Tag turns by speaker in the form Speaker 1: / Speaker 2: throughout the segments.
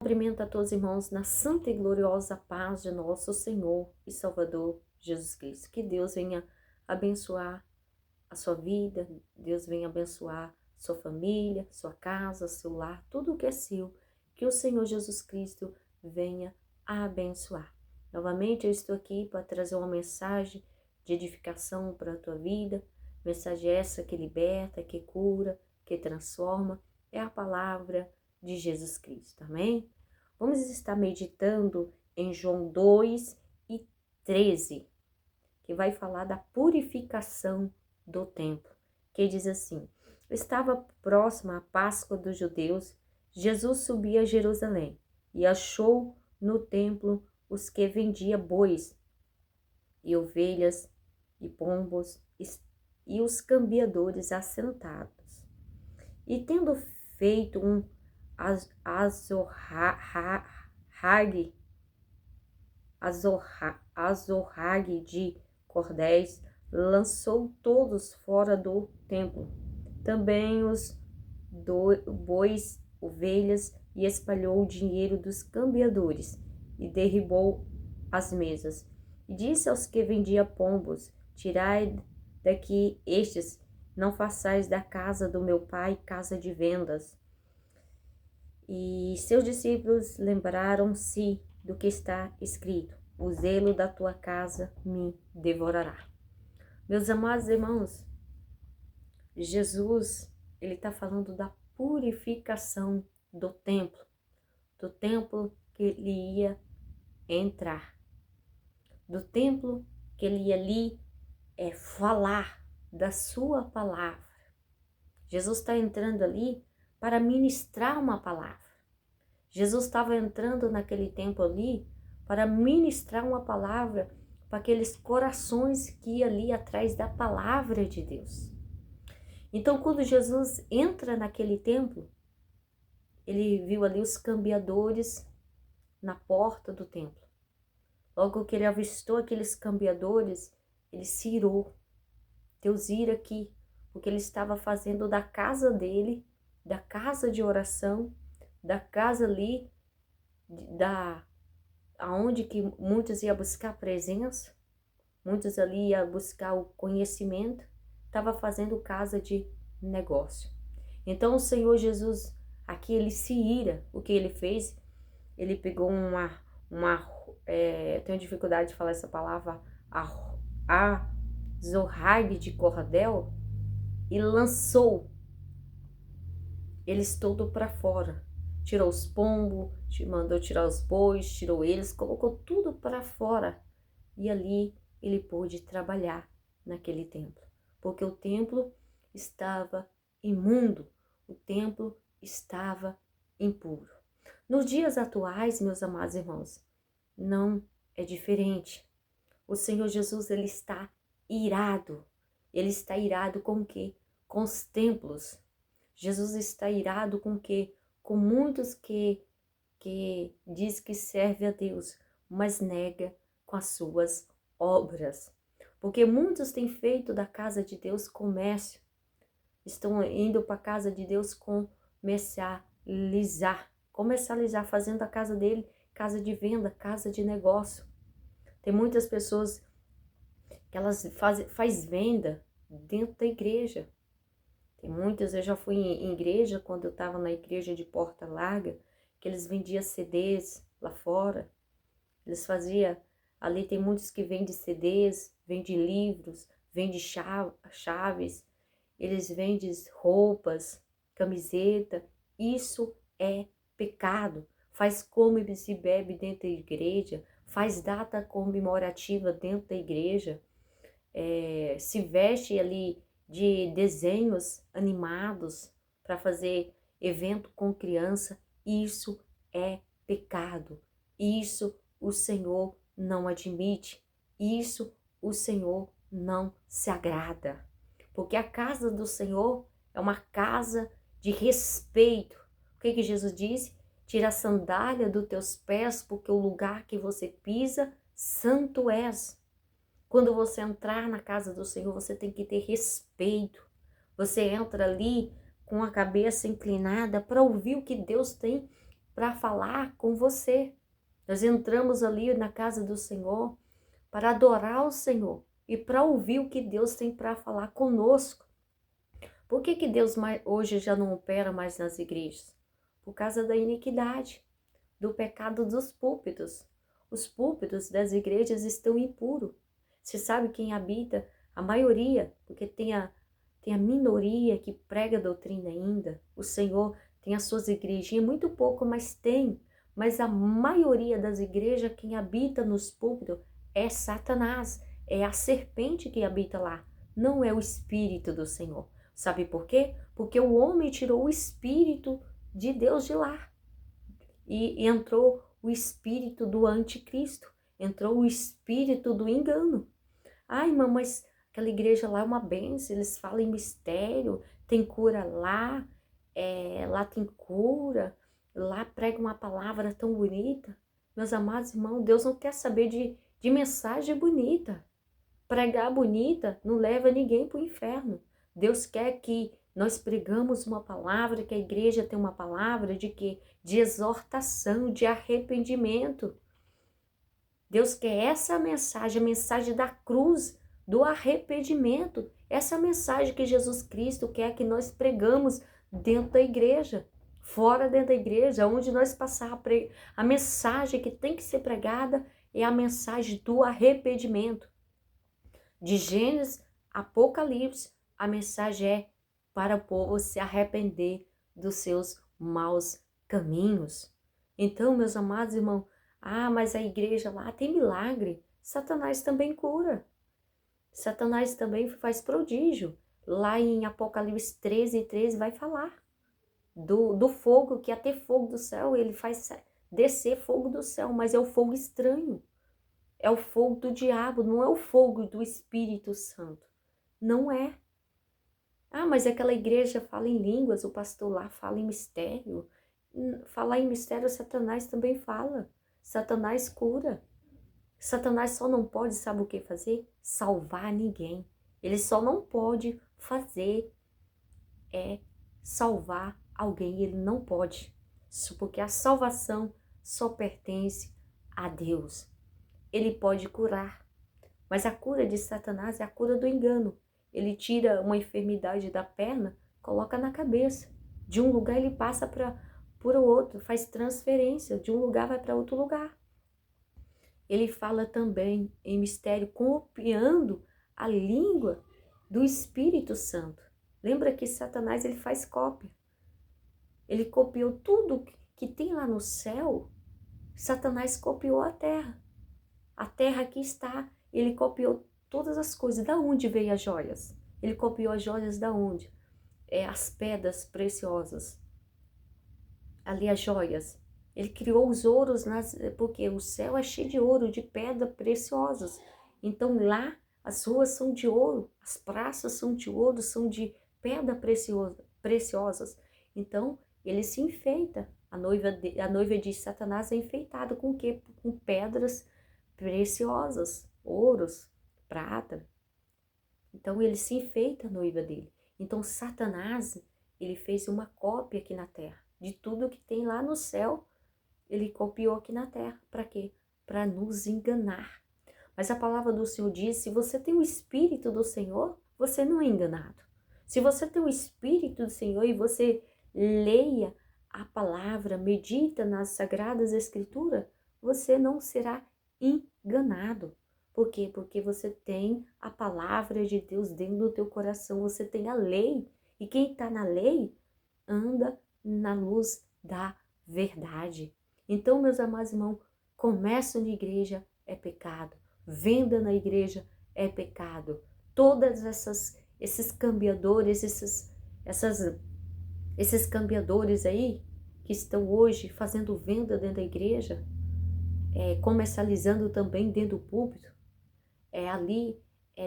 Speaker 1: Cumprimento a todos os irmãos na santa e gloriosa paz de nosso Senhor e Salvador Jesus Cristo. Que Deus venha abençoar a sua vida, Deus venha abençoar sua família, sua casa, seu lar, tudo o que é seu. Que o Senhor Jesus Cristo venha abençoar. Novamente eu estou aqui para trazer uma mensagem de edificação para a tua vida. Mensagem essa que liberta, que cura, que transforma. É a palavra de Jesus Cristo, amém? Vamos estar meditando em João 2:13, que vai falar da purificação do templo, que diz assim: estava próxima a Páscoa dos judeus, Jesus subia a Jerusalém e achou no templo os que vendiam bois e ovelhas e pombos e os cambiadores assentados. E tendo feito um azorrague de cordéis, lançou todos fora do templo, também os bois, ovelhas, e espalhou o dinheiro dos cambiadores, e derribou as mesas. E disse aos que vendiam pombos: tirai daqui estes, não façais da casa do meu pai casa de vendas. E seus discípulos lembraram-se do que está escrito: o zelo da tua casa me devorará. Meus amados irmãos, Jesus, ele está falando da purificação do templo que ele ia entrar, do templo que ele ia ali falar da sua palavra. Jesus está entrando ali para ministrar uma palavra. Jesus estava entrando naquele templo ali para ministrar uma palavra para aqueles corações que iam ali atrás da palavra de Deus. Então, quando Jesus entra naquele templo, ele viu ali os cambiadores na porta do templo. Logo que ele avistou aqueles cambiadores, ele se irou. Deus ira aqui, porque ele estava fazendo da casa dele, da casa de oração, da casa ali, aonde que muitos iam buscar presença, muitos ali iam buscar o conhecimento, estava fazendo casa de negócio. Então o Senhor Jesus, aqui ele se ira. O que ele fez? Ele pegou tenho dificuldade de falar essa palavra, azorrague de cordel, e lançou eles todo para fora. Tirou os pombos, mandou tirar os bois, tirou eles, colocou tudo para fora. E ali ele pôde trabalhar naquele templo. Porque o templo estava imundo, o templo estava impuro. Nos dias atuais, meus amados irmãos, não é diferente. O Senhor Jesus, ele está irado. Ele está irado com o quê? Com os templos. Jesus está irado com o quê? Com muitos que diz que serve a Deus, mas nega com as suas obras. Porque muitos têm feito da casa de Deus comércio. Estão indo para a casa de Deus comercializar, fazendo a casa dele casa de venda, casa de negócio. Tem muitas pessoas que elas faz venda dentro da igreja. Tem muitas, eu já fui em igreja, quando eu estava na igreja de Porta Larga, que eles vendiam CDs lá fora. Eles faziam, ali tem muitos que vendem CDs, vendem livros, vendem chaves, eles vendem roupas, camiseta. Isso é pecado. Faz come e se bebe dentro da igreja, faz data comemorativa dentro da igreja, se veste ali de desenhos animados para fazer evento com criança. Isso é pecado. Isso o Senhor não admite. Isso o Senhor não se agrada. Porque a casa do Senhor é uma casa de respeito. O que Jesus disse? Tira a sandália dos teus pés, porque o lugar que você pisa, santo és. Quando você entrar na casa do Senhor, você tem que ter respeito. Você entra ali com a cabeça inclinada para ouvir o que Deus tem para falar com você. Nós entramos ali na casa do Senhor para adorar o Senhor e para ouvir o que Deus tem para falar conosco. Por que Deus hoje já não opera mais nas igrejas? Por causa da iniquidade, do pecado dos púlpitos. Os púlpitos das igrejas estão impuros. Você sabe quem habita? A maioria, porque tem a minoria que prega a doutrina ainda. O Senhor tem as suas igrejinhas, muito pouco, mas tem. Mas a maioria das igrejas, quem habita nos púlpitos é Satanás, é a serpente que habita lá, não é o Espírito do Senhor. Sabe por quê? Porque o homem tirou o Espírito de Deus de lá e entrou o espírito do anticristo, entrou o espírito do engano. Ai, irmã, mas aquela igreja lá é uma bênção, eles falam em mistério, tem cura lá, lá tem cura, lá prega uma palavra tão bonita. Meus amados irmãos, Deus não quer saber de mensagem bonita. Pregar bonita não leva ninguém para o inferno. Deus quer que nós pregamos uma palavra, que a igreja tem uma palavra de quê? De exortação, de arrependimento. Deus quer essa mensagem, a mensagem da cruz, do arrependimento. Essa mensagem que Jesus Cristo quer que nós pregamos dentro da igreja, fora dentro da igreja, onde nós passar a mensagem que tem que ser pregada é a mensagem do arrependimento. De Gênesis a Apocalipse, a mensagem é para o povo se arrepender dos seus maus caminhos. Então, meus amados irmãos, mas a igreja lá tem milagre. Satanás também cura. Satanás também faz prodígio. Lá em Apocalipse 13:13 vai falar do fogo, que até fogo do céu, ele faz descer fogo do céu, mas é o fogo estranho. É o fogo do diabo, não é o fogo do Espírito Santo. Não é. Mas aquela igreja fala em línguas, o pastor lá fala em mistério. Falar em mistério, Satanás também fala. Satanás cura. Satanás só não pode, sabe o que fazer? Salvar ninguém. Ele só não pode fazer salvar alguém. Ele não pode. Porque a salvação só pertence a Deus. Ele pode curar. Mas a cura de Satanás é a cura do engano. Ele tira uma enfermidade da perna, coloca na cabeça. De um lugar ele passa para o outro, faz transferência. De um lugar vai para outro lugar. Ele fala também em mistério, copiando a língua do Espírito Santo. Lembra que Satanás ele faz cópia. Ele copiou tudo que tem lá no céu. Satanás copiou a terra. A terra aqui está. Ele copiou todas as coisas. Da onde veio as joias? Ele copiou as joias da onde? As pedras preciosas. Ali as joias. Ele criou os ouros, porque o céu é cheio de ouro, de pedras preciosas. Então lá as ruas são de ouro, as praças são de ouro, são de pedras preciosas. Então ele se enfeita. A noiva de Satanás é enfeitada com o quê? Com pedras preciosas, ouros, prata. Então ele se enfeita a noiva dele. Então Satanás, ele fez uma cópia aqui na terra. De tudo que tem lá no céu, ele copiou aqui na terra. Para quê? Para nos enganar. Mas a palavra do Senhor diz, se você tem o Espírito do Senhor, você não é enganado. Se você tem o Espírito do Senhor e você leia a palavra, medita nas Sagradas Escrituras, você não será enganado. Por quê? Porque você tem a palavra de Deus dentro do teu coração, você tem a lei. E quem está na lei anda na luz da verdade. Então, meus amados irmãos, comércio na igreja é pecado, venda na igreja é pecado. Todas esses cambiadores, esses cambiadores aí que estão hoje fazendo venda dentro da igreja, comercializando também dentro do púlpito, ali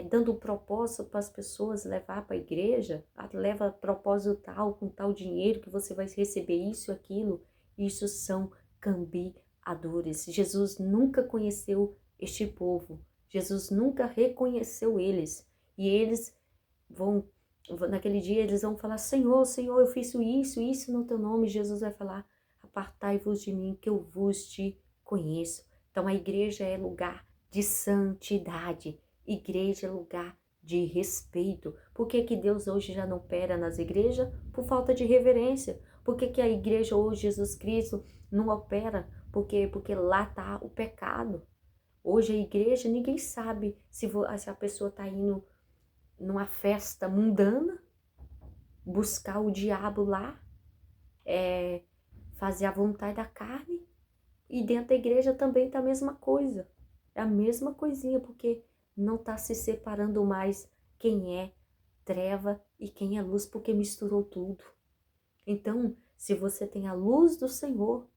Speaker 1: dando propósito para as pessoas levar para a igreja, leva propósito tal, com tal dinheiro que você vai receber isso, aquilo. Isso são cambiadores. Jesus nunca conheceu este povo. Jesus nunca reconheceu eles. E eles naquele dia eles vão falar, Senhor, Senhor, eu fiz isso no teu nome. Jesus vai falar, apartai-vos de mim, que eu vos te conheço. Então a igreja é lugar de santidade, igreja é lugar de respeito. Por que que Deus hoje já não opera nas igrejas? Por falta de reverência. Por que que a igreja hoje, Jesus Cristo, não opera? Porque lá está o pecado. Hoje a igreja, ninguém sabe se a pessoa está indo numa festa mundana, buscar o diabo lá, fazer a vontade da carne, e dentro da igreja também está a mesma coisa. É a mesma coisinha, porque não está se separando mais quem é treva e quem é luz, porque misturou tudo. Então, se você tem a luz do Senhor,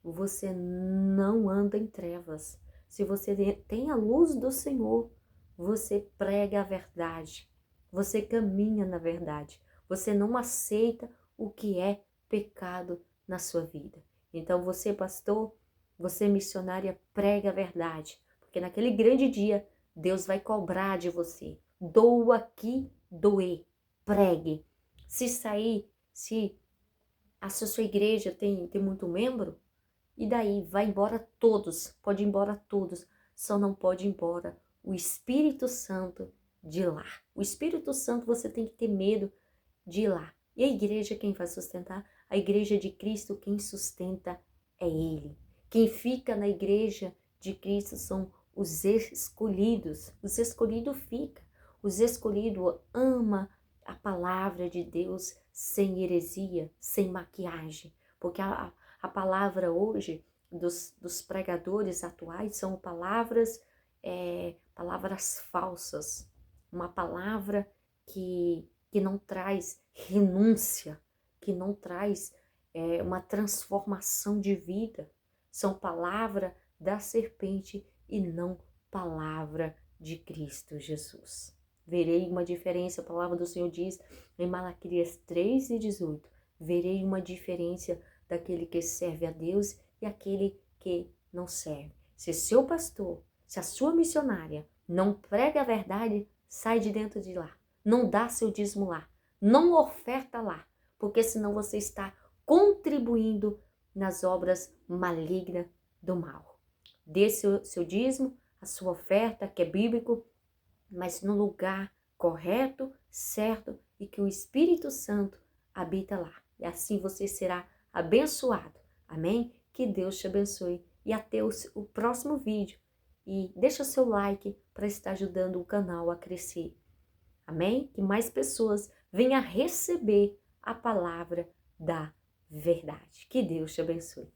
Speaker 1: você não anda em trevas. Se você tem a luz do Senhor, você prega a verdade. Você caminha na verdade. Você não aceita o que é pecado na sua vida. Então você, pastor, você missionária, prega a verdade. Porque naquele grande dia, Deus vai cobrar de você. Doa aqui, doer. Pregue. Se a sua igreja tem muito membro, e daí vai embora todos, pode ir embora todos, só não pode ir embora o Espírito Santo de lá. O Espírito Santo você tem que ter medo de ir lá. E a igreja quem vai sustentar? A igreja de Cristo quem sustenta é Ele. Quem fica na igreja de Cristo são os escolhidos. Os escolhidos ficam. Os escolhidos ama a palavra de Deus sem heresia, sem maquiagem. Porque a palavra hoje dos pregadores atuais são palavras falsas. Uma palavra que não traz renúncia, que não traz uma transformação de vida. São palavra da serpente e não palavra de Cristo Jesus. Verei uma diferença, a palavra do Senhor diz em Malaquias 3:18, verei uma diferença daquele que serve a Deus e aquele que não serve. Se seu pastor, se a sua missionária não prega a verdade, sai de dentro de lá. Não dá seu dízimo lá. Não oferta lá. Porque senão você está contribuindo nas obras malignas do mal. Dê seu dízimo, a sua oferta, que é bíblico, mas no lugar correto, certo, e que o Espírito Santo habita lá. E assim você será abençoado. Amém? Que Deus te abençoe. E até o próximo vídeo. E deixa seu like para estar ajudando o canal a crescer. Amém? Que mais pessoas venham receber a palavra da verdade. Que Deus te abençoe.